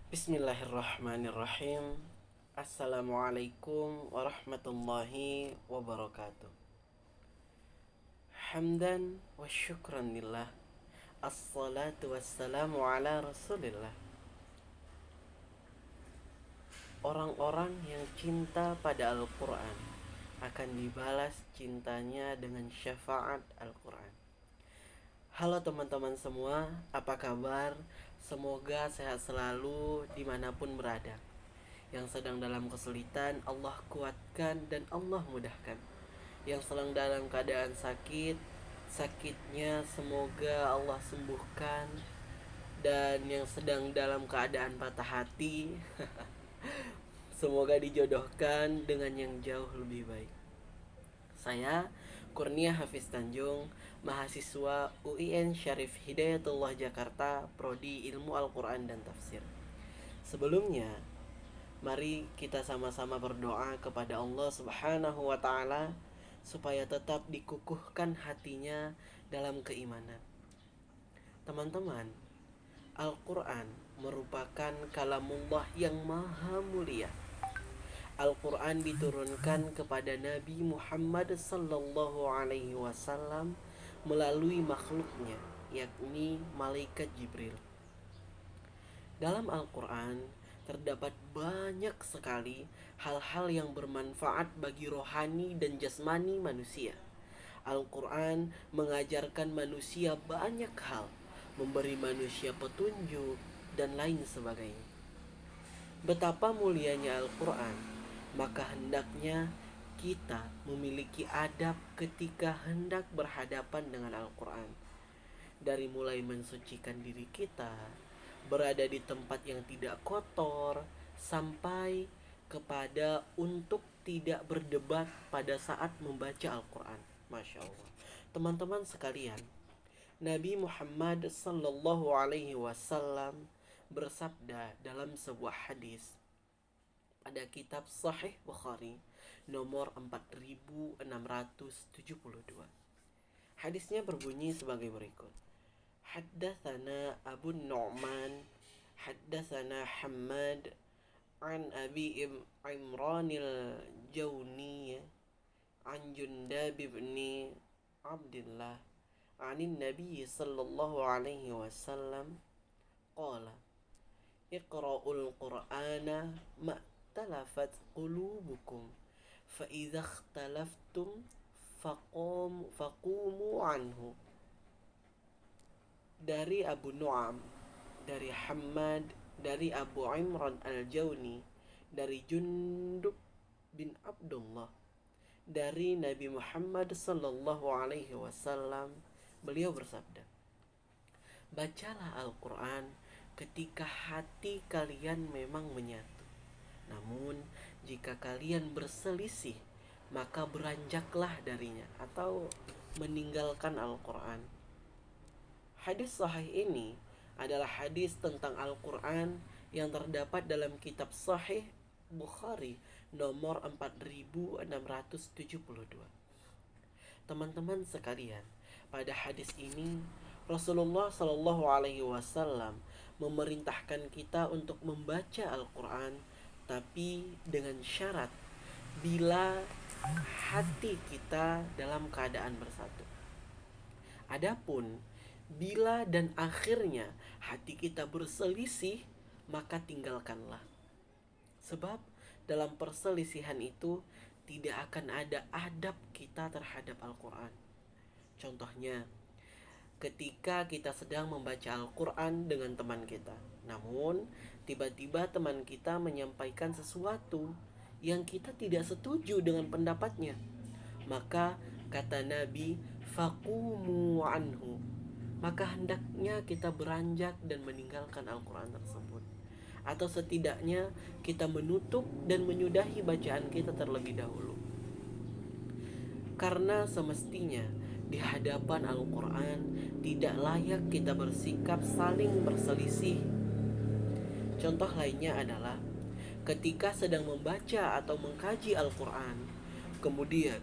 Bismillahirrahmanirrahim. Assalamualaikum warahmatullahi wabarakatuh. Hamdan wa syukran lillah. Assalatu wassalamu ala rasulillah. Orang-orang yang cinta pada Al-Quran akan dibalas cintanya dengan syafaat Al-Quran. Halo teman-teman semua, apa kabar? Semoga sehat selalu dimanapun berada. Yang sedang dalam kesulitan, Allah kuatkan dan Allah mudahkan. Yang sedang dalam keadaan sakit, sakitnya semoga Allah sembuhkan. Dan yang sedang dalam keadaan patah hati, semoga dijodohkan dengan yang jauh lebih baik. Saya Kurnia Hafiz Tanjung, mahasiswa UIN Syarif Hidayatullah Jakarta, Prodi Ilmu Al-Quran dan Tafsir. Sebelumnya, mari kita sama-sama berdoa kepada Allah Subhanahu wa taala supaya tetap dikukuhkan hatinya dalam keimanan. Teman-teman, Al-Quran merupakan kalamullah yang maha mulia. Al-Quran diturunkan kepada Nabi Muhammad sallallahu alaihi wasallam melalui makhluknya, yakni malaikat Jibril. Dalam Al-Quran terdapat banyak sekali hal-hal yang bermanfaat bagi rohani dan jasmani manusia. Al-Quran mengajarkan manusia banyak hal, memberi manusia petunjuk, dan lain sebagainya. Betapa mulianya Al-Quran, maka hendaknya kita memiliki adab ketika hendak berhadapan dengan Al-Quran. Dari mulai mensucikan diri kita, berada di tempat yang tidak kotor, sampai kepada untuk tidak berdebat pada saat membaca Al-Quran. Masya Allah. Teman-teman sekalian, Nabi Muhammad sallallahu alaihi wasallam bersabda dalam sebuah hadis pada kitab Sahih Bukhari nomor 4672. Hadisnya berbunyi sebagai berikut. Haddatsana Abu Nu'man haddatsana Hammad an Abi Imran al-Jawni an Jundab bin Abdullah عن النبي صلى الله عليه وسلم قال اقرأوا القرآن ما اختلفت قلوبكم فإذا اختلفتم فقوموا عنه. Dari Abu Nu'am, dari Hammad, dari Abu Imran al-Jawni, dari Jundub bin Abdullah, dari Nabi Muhammad sallallahu alaihi wasallam, beliau bersabda, bacalah Al-Quran ketika hati kalian memang menyatu. Namun jika kalian berselisih, maka beranjaklah darinya atau meninggalkan Al-Quran. Hadis sahih ini adalah hadis tentang Al-Quran yang terdapat dalam kitab Sahih Bukhari nomor 4672. Teman-teman sekalian, pada hadis ini Rasulullah Shallallahu Alaihi Wasallam memerintahkan kita untuk membaca Al-Quran, tapi dengan syarat bila hati kita dalam keadaan bersatu. Adapun bila dan akhirnya hati kita berselisih, maka tinggalkanlah. Sebab dalam perselisihan itu tidak akan ada adab kita terhadap Al-Quran. Contohnya, ketika kita sedang membaca Al-Quran dengan teman kita, namun tiba-tiba teman kita menyampaikan sesuatu yang kita tidak setuju dengan pendapatnya, maka kata Nabi, faqumu anhu, maka hendaknya kita beranjak dan meninggalkan Al-Quran tersebut. Atau setidaknya kita menutup dan menyudahi bacaan kita terlebih dahulu. Karena semestinya di hadapan Al-Quran tidak layak kita bersikap saling berselisih. Contoh lainnya adalah ketika sedang membaca atau mengkaji Al-Quran, kemudian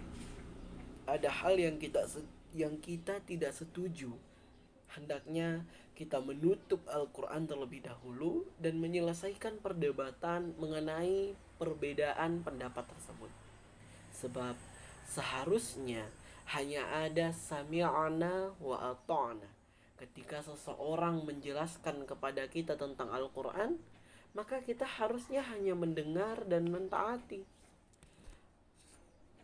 ada hal yang kita tidak setuju, hendaknya kita menutup Al-Quran terlebih dahulu dan menyelesaikan perdebatan mengenai perbedaan pendapat tersebut. Sebab seharusnya hanya ada sami'ana wa ata'na. Ketika seseorang menjelaskan kepada kita tentang Al-Quran, maka kita harusnya hanya mendengar dan mentaati.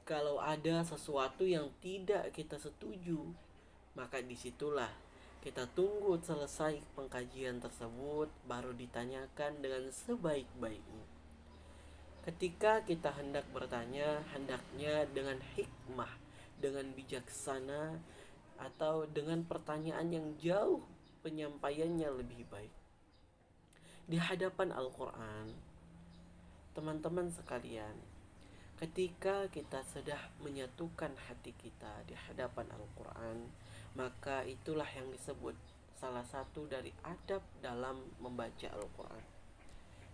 Kalau ada sesuatu yang tidak kita setuju, maka disitulah kita tunggu selesai pengkajian tersebut, baru ditanyakan dengan sebaik-baiknya. Ketika kita hendak bertanya, hendaknya dengan hikmah, dengan bijaksana, atau dengan pertanyaan yang jauh penyampaiannya lebih baik. Di hadapan Al-Quran, teman-teman sekalian, ketika kita sudah menyatukan hati kita di hadapan Al-Quran, maka itulah yang disebut salah satu dari adab dalam membaca Al-Quran.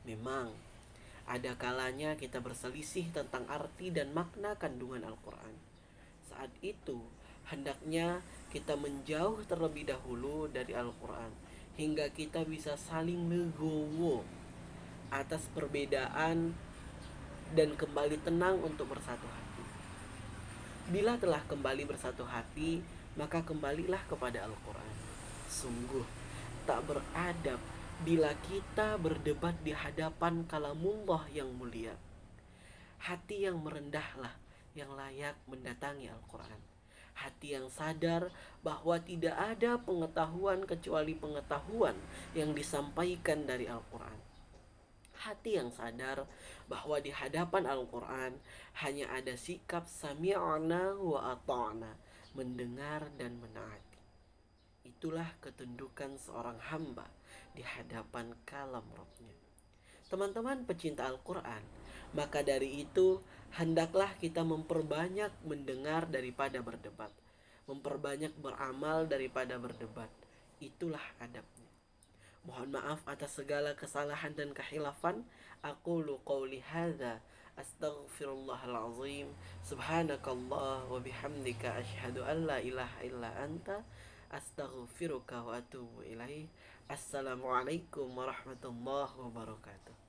Memang ada kalanya kita berselisih tentang arti dan makna kandungan Al-Quran. Saat itu, hendaknya kita menjauh terlebih dahulu dari Al-Quran, hingga kita bisa saling legowo atas perbedaan dan kembali tenang untuk bersatu hati. Bila telah kembali bersatu hati, maka kembalilah kepada Al-Quran. Sungguh tak beradab bila kita berdebat di hadapan kalamullah yang mulia. Hati yang merendahlah yang layak mendatangi Al-Quran. Hati yang sadar bahwa tidak ada pengetahuan kecuali pengetahuan yang disampaikan dari Al-Quran. Hati yang sadar bahwa di hadapan Al-Quran hanya ada sikap sami'ana wa ata'na, mendengar dan menaati. Itulah ketundukan seorang hamba di hadapan kalam Rabbnya. Teman-teman pecinta Al-Quran, maka dari itu hendaklah kita memperbanyak mendengar daripada berdebat, memperbanyak beramal daripada berdebat. Itulah adabnya. Mohon maaf atas segala kesalahan dan kehilafan. Aqulu qawli hadza astaghfirullahal azim. Subhanakallah wa bihamdika asyhadu an la ilaha illa anta astaghfiruka wa atubu ilaih. Assalamualaikum warahmatullahi wabarakatuh.